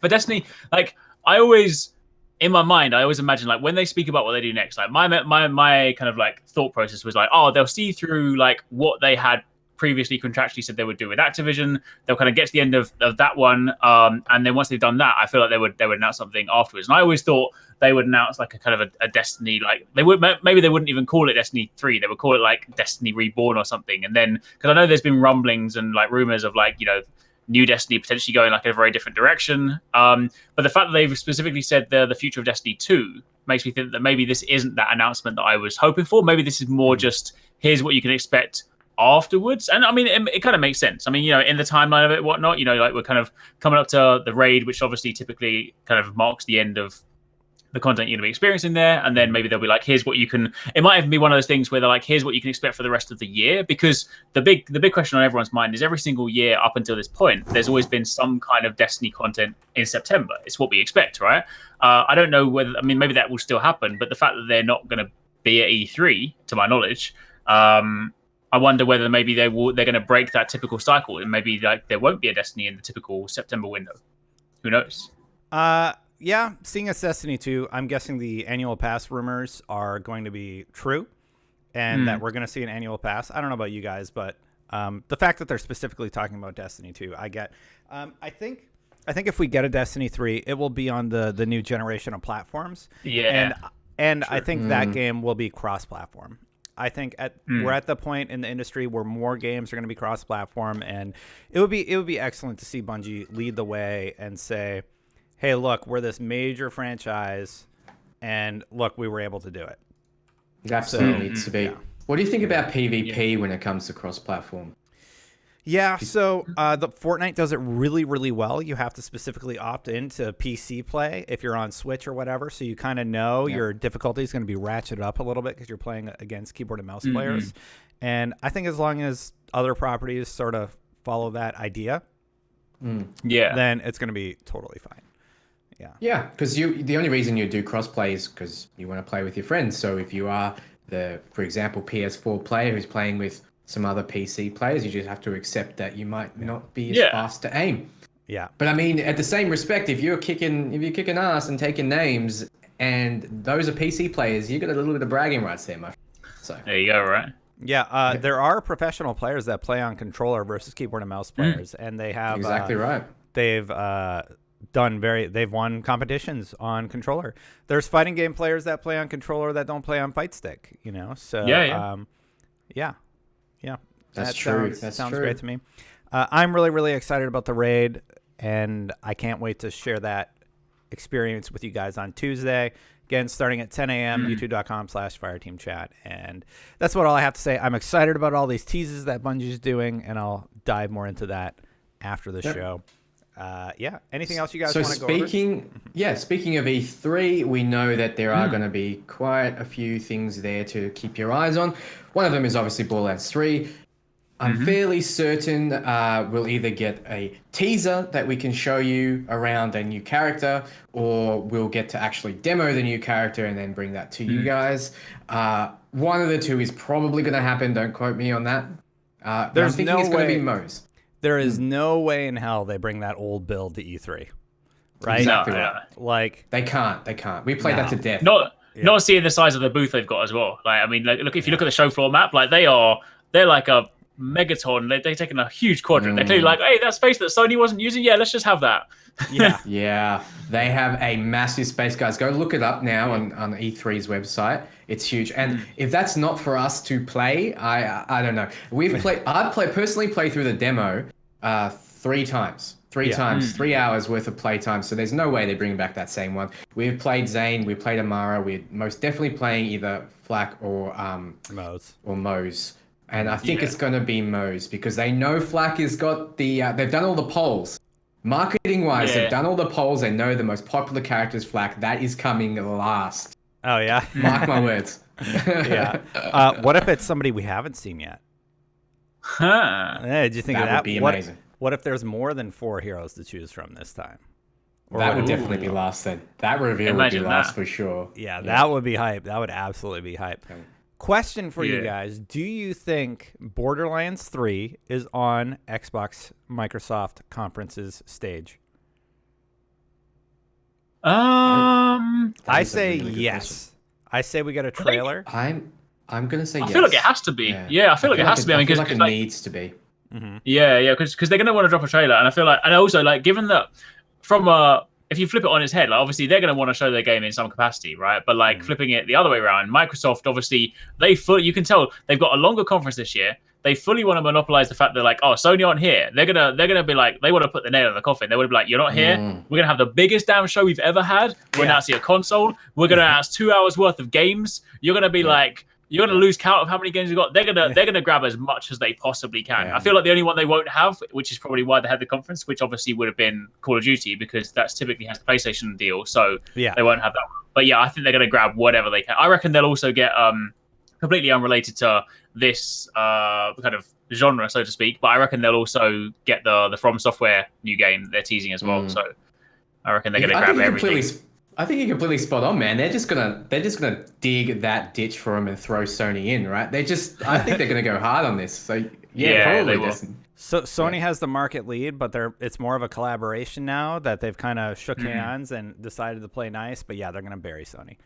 [SPEAKER 2] for Destiny, like I always in my mind I always imagine like when they speak about what they do next, like my kind of like thought process was like they'll see through like what they had previously contractually said they would do with Activision. They'll kind of get to the end of that one, and then once they've done that, I feel like they would announce something afterwards. And I always thought they would announce like a kind of a Destiny, like they would maybe they wouldn't even call it Destiny 3. They would call it like Destiny Reborn or something. And then because I know there's been rumblings and like rumors of like new Destiny potentially going like in a very different direction. But the fact that they've specifically said the future of Destiny 2 makes me think that maybe this isn't that announcement that I was hoping for. Maybe this is more just here's what you can expect afterwards. And I mean it kind of makes sense. I mean in the timeline of it whatnot like we're kind of coming up to the raid, which obviously typically kind of marks the end of the content you're going to be experiencing there, and then maybe they'll be like here's what you can, it might even be one of those things where they're like here's what you can expect for the rest of the year, because the big question on everyone's mind is every single year up until this point there's always been some kind of Destiny content in September. It's what we expect, right? I don't know whether, I mean maybe that will still happen, but the fact that they're not going to be at E3 to my knowledge, I wonder whether maybe they're going to break that typical cycle and maybe like there won't be a Destiny in the typical September window. Who knows?
[SPEAKER 1] Yeah, seeing as Destiny 2, I'm guessing the annual pass rumors are going to be true and that we're going to see an annual pass. I don't know about you guys, but the fact that they're specifically talking about Destiny 2, I get. I think if we get a Destiny 3, it will be on the new generation of platforms.
[SPEAKER 2] Yeah.
[SPEAKER 1] And I think that game will be cross-platform. I think we're at the point in the industry where more games are going to be cross-platform, and it would be excellent to see Bungie lead the way and say, "Hey, look, we're this major franchise, and look, we were able to do it."
[SPEAKER 3] It absolutely needs to be.
[SPEAKER 1] Yeah.
[SPEAKER 3] What do you think about PvP when it comes to cross-platform?
[SPEAKER 1] Yeah, so the Fortnite does it really, really well. You have to specifically opt into PC play if you're on Switch or whatever, so you kind of know your difficulty is going to be ratcheted up a little bit because you're playing against keyboard and mouse players. And I think as long as other properties sort of follow that idea, then it's going to be totally fine.
[SPEAKER 3] Yeah, because the only reason you do crossplay is because you want to play with your friends. So if you are for example, PS4 player who's playing with some other PC players, you just have to accept that you might not be as fast to aim.
[SPEAKER 1] Yeah.
[SPEAKER 3] But I mean, at the same respect, if you're kicking ass and taking names, and those are PC players, you got a little bit of bragging rights there, my friend. So
[SPEAKER 2] there you go, right?
[SPEAKER 1] Yeah, there are professional players that play on controller versus keyboard and mouse players, and they have
[SPEAKER 3] exactly right.
[SPEAKER 1] They've they've won competitions on controller. There's fighting game players that play on controller that don't play on fight stick, So yeah,
[SPEAKER 3] that's true. That
[SPEAKER 1] sounds great to me. I'm really, really excited about the raid, and I can't wait to share that experience with you guys on Tuesday. Again, starting at 10 a.m., youtube.com/fireteamchat. And that's what all I have to say. I'm excited about all these teases that Bungie's doing, and I'll dive more into that after the show. Anything else you guys want to go over?
[SPEAKER 3] Speaking of E3, we know that there are going to be quite a few things there to keep your eyes on. One of them is obviously Borderlands 3. I'm fairly certain we'll either get a teaser that we can show you around a new character, or we'll get to actually demo the new character and then bring that to you guys. One of the two is probably going to happen. Don't quote me on that.
[SPEAKER 1] There's
[SPEAKER 3] I'm thinking
[SPEAKER 1] no
[SPEAKER 3] it's going to
[SPEAKER 1] way.
[SPEAKER 3] be Moe's.
[SPEAKER 1] There is no way in hell they bring that old build to E3, right?
[SPEAKER 3] Exactly
[SPEAKER 2] No,
[SPEAKER 3] right.
[SPEAKER 1] Like
[SPEAKER 3] They can't. We played that to death.
[SPEAKER 2] Not seeing the size of the booth they've got as well. Like, I mean, look if you look at the show floor map, like they're like a megaton. They're taking a huge quadrant. They're clearly like, hey, that space that Sony wasn't using, let's just have that.
[SPEAKER 3] Yeah, they have a massive space, guys. Go look it up now on E3's website. It's huge. And if that's not for us to play, I don't know. I'd personally play through the demo 3 times.
[SPEAKER 1] Yeah.
[SPEAKER 3] 3 hours worth of playtime. So there's no way they're bringing back that same one. We've played Zane, we played Amara. We're most definitely playing either Flak or Moze. And I think it's going to be Moze because they know Flak has got the. They've done all the polls. Marketing wise, they've done all the polls. They know the most popular character is Flak. That is coming last.
[SPEAKER 1] Oh, yeah?
[SPEAKER 3] Mark my words.
[SPEAKER 1] Yeah. What if it's somebody we haven't seen yet?
[SPEAKER 2] Huh.
[SPEAKER 1] Did you think of that?
[SPEAKER 3] That would be amazing.
[SPEAKER 1] What if there's more than 4 heroes to choose from this time?
[SPEAKER 3] That would definitely be last then. That reveal would be last for sure.
[SPEAKER 1] Yeah, that would be hype. That would absolutely be hype. Question for you guys. Do you think Borderlands 3 is on Xbox Microsoft Conference's stage? I say
[SPEAKER 3] really
[SPEAKER 1] yes. I say we get a trailer.
[SPEAKER 3] I'm gonna say yes.
[SPEAKER 2] I feel like it has to be. Yeah, I feel like it has to be. I mean,
[SPEAKER 3] because it needs to be.
[SPEAKER 1] Mm-hmm.
[SPEAKER 2] Yeah, because they're gonna want to drop a trailer, and I feel like, and also like, given that from if you flip it on its head, like obviously they're gonna want to show their game in some capacity, right? But like flipping it the other way around, Microsoft obviously you can tell they've got a longer conference this year. They fully want to monopolize the fact that like, oh, Sony aren't here. They're gonna be like, they want to put the nail in the coffin. They want to be like, you're not here. We're gonna have the biggest damn show we've ever had. We're announcing a console. We're gonna announce 2 hours worth of games. You're gonna be like, you're gonna lose count of how many games we've got. They're gonna grab as much as they possibly can. I feel like the only one they won't have, which is probably why they had the conference, which obviously would have been Call of Duty because that's typically has the PlayStation deal, so they won't have that one. But yeah, I think they're gonna grab whatever they can. I reckon they'll also get completely unrelated to this kind of genre, so to speak. But I reckon they'll also get the From Software new game they're teasing as well. So I reckon they're gonna grab everything.
[SPEAKER 3] I think you're completely spot on, man. They're just gonna dig that ditch for him and throw Sony in, right? I think they're gonna go hard on this. So probably.
[SPEAKER 2] They will.
[SPEAKER 1] So Sony has the market lead, but it's more of a collaboration now that they've kind of shook hands and decided to play nice. But yeah, they're gonna bury Sony.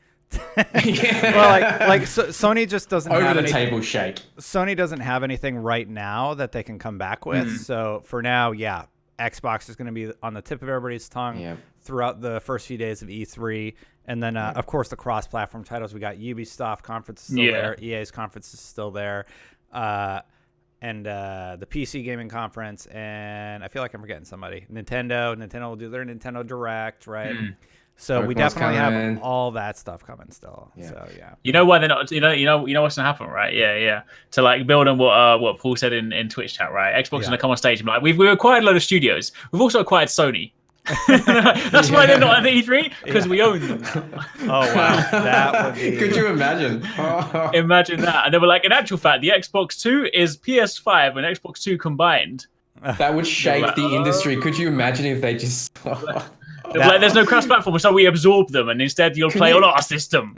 [SPEAKER 1] Well, Sony just doesn't have
[SPEAKER 3] over the table shake.
[SPEAKER 1] Sony doesn't have anything right now that they can come back with. So for now, Xbox is going to be on the tip of everybody's tongue throughout the first few days of E3. And then, of course, the cross-platform titles. We got Ubisoft conference is still there. EA's conference is still there. And the PC gaming conference. And I feel like I'm forgetting somebody. Nintendo will do their Nintendo Direct, right? So we definitely have all that stuff coming still. So
[SPEAKER 2] you know why they're not? You know what's gonna happen, right? Yeah. To like build on what Paul said in Twitch chat, right? Xbox is gonna come on stage and be like, we've acquired a load of studios. We've also acquired Sony. That's why they're not at the E3 because we own them.
[SPEAKER 1] Oh wow, that would be.
[SPEAKER 3] Could you imagine?
[SPEAKER 2] Imagine that, and they were like, in actual fact, the Xbox 2 is PS5 and Xbox 2 combined.
[SPEAKER 3] That would shake the industry. Could you imagine if they just?
[SPEAKER 2] There's no cross-platform, so we absorb them, and instead you'll play on our system.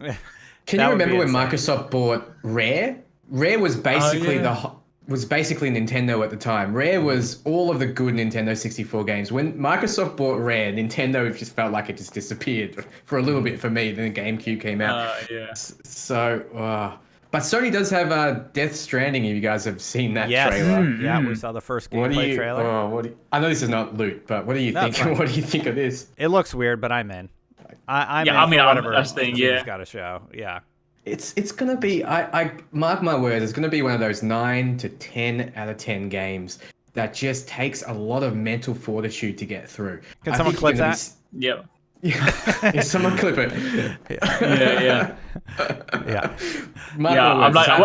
[SPEAKER 3] Can you remember when Microsoft bought Rare? Rare was basically basically Nintendo at the time. Rare was all of the good Nintendo 64 games. When Microsoft bought Rare, Nintendo just felt like it just disappeared for a little bit for me. Then the GameCube came out. But Sony does have Death Stranding, if you guys have seen that trailer.
[SPEAKER 1] Yeah, we saw the first gameplay trailer.
[SPEAKER 3] I know this is not loot, but what do you think? What do you think of this?
[SPEAKER 1] It looks weird, but I'm in. I'm in whatever he's got to show. Yeah.
[SPEAKER 3] It's gonna be. I mark my words. It's gonna be one of those 9 to 10 out of 10 games that just takes a lot of mental fortitude to get through.
[SPEAKER 1] Can someone clip that?
[SPEAKER 2] Yeah.
[SPEAKER 3] Yeah, someone clip it.
[SPEAKER 2] Yeah.
[SPEAKER 3] I'm like,
[SPEAKER 2] I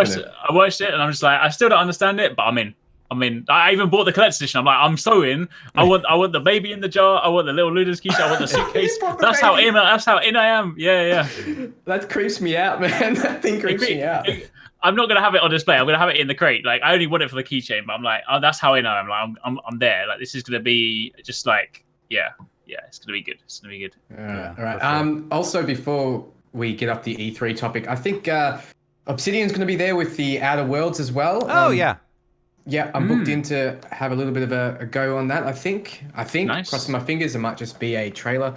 [SPEAKER 2] watched it, and I'm just like, I still don't understand it, but I'm in. I even bought the collector's edition. I'm like, I'm so in. I want the baby in the jar. I want the little Luda's quiche. I want the suitcase. That's how in I am. Yeah.
[SPEAKER 3] That creeps me out, man. That thing creeps me out.
[SPEAKER 2] I'm not gonna have it on display. I'm gonna have it in the crate. Like, I only want it for the keychain, but I'm like, oh, that's how in I am. Like, I'm there. Like, this is gonna be just like, yeah, it's gonna be good. It's gonna be good.
[SPEAKER 3] All right. Also, before we get off the E3 topic, I think Obsidian's gonna be there with the Outer Worlds as well.
[SPEAKER 1] Oh yeah.
[SPEAKER 3] Yeah, I'm booked in to have a little bit of a go on that, I think.
[SPEAKER 2] Nice. Crossing
[SPEAKER 3] my fingers, it might just be a trailer.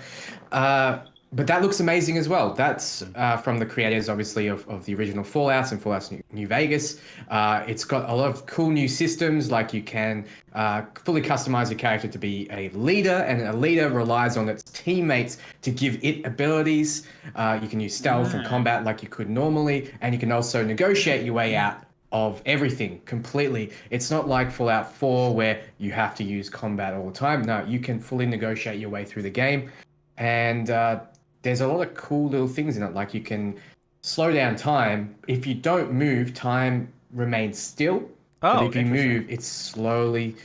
[SPEAKER 3] But that looks amazing as well. That's from the creators, obviously, of the original Fallouts and Fallout New Vegas. It's got a lot of cool new systems, like you can fully customize your character to be a leader, and a leader relies on its teammates to give it abilities. You can use stealth and combat like you could normally, and you can also negotiate your way out of everything completely. It's not like Fallout 4 where you have to use combat all the time. No, you can fully negotiate your way through the game. And there's a lot of cool little things in it. Like you can slow down time. If you don't move, time remains still. But if you move, it slowly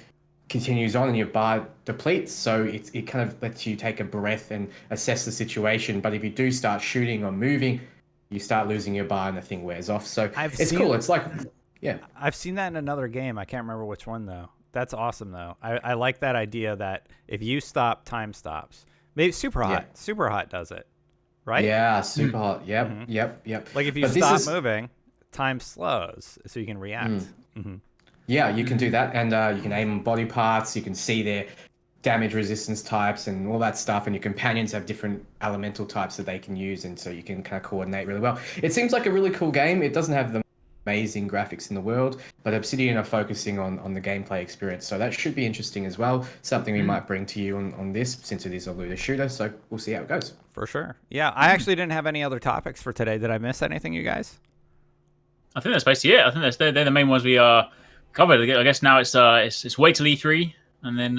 [SPEAKER 3] continues on and your bar depletes. So it kind of lets you take a breath and assess the situation. But if you do start shooting or moving, you start losing your bar and the thing wears off. So it's cool. It's like, yeah.
[SPEAKER 1] I've seen that in another game. I can't remember which one, though. That's awesome, though. I like that idea that if you stop, time stops. Maybe Super Hot. Yeah. Super Hot does it, right?
[SPEAKER 3] Yeah, Super Hot. Yep, yep.
[SPEAKER 1] Like if you stop moving, time slows, so you can react.
[SPEAKER 3] Yeah, you can do that. And you can aim on body parts. You can see their damage resistance types and all that stuff, and your companions have different elemental types that they can use, and so you can kind of coordinate really well. It seems like a really cool game. It doesn't have the amazing graphics in the world, but Obsidian are focusing on the gameplay experience, so that should be interesting as well. Something we might bring to you on this, since it is a looter shooter, so we'll see how it goes.
[SPEAKER 1] For sure. Yeah, I actually didn't have any other topics for today. Did I miss anything, you guys?
[SPEAKER 2] I think that's basically it. I think they're the main ones we covered. I guess now it's wait till E3 and then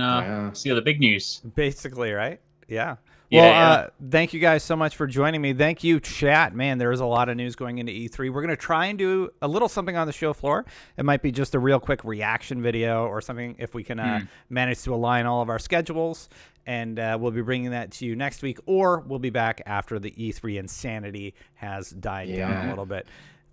[SPEAKER 2] see all the big news.
[SPEAKER 1] Basically, right? Yeah. Well, thank you guys so much for joining me. Thank you, chat. Man, there is a lot of news going into E3. We're going to try and do a little something on the show floor. It might be just a real quick reaction video or something if we can manage to align all of our schedules. And we'll be bringing that to you next week, or we'll be back after the E3 insanity has died down a little bit.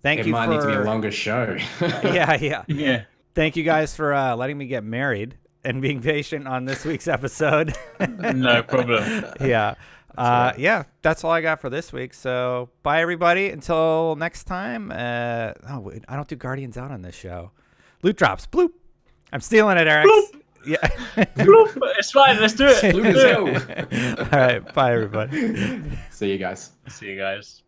[SPEAKER 3] It might need to be a longer show.
[SPEAKER 1] Yeah. Thank you guys for letting me get married and being patient on this week's episode.
[SPEAKER 2] No problem.
[SPEAKER 1] That's all I got for this week. So bye, everybody. Until next time. I don't do Guardians Out on this show. Loot drops. Bloop. I'm stealing it, Eric.
[SPEAKER 2] Bloop.
[SPEAKER 1] Yeah.
[SPEAKER 2] Bloop. It's fine. Let's do it.
[SPEAKER 3] Loot is go.
[SPEAKER 1] All right. Bye, everybody.
[SPEAKER 3] See you guys.
[SPEAKER 2] See you guys.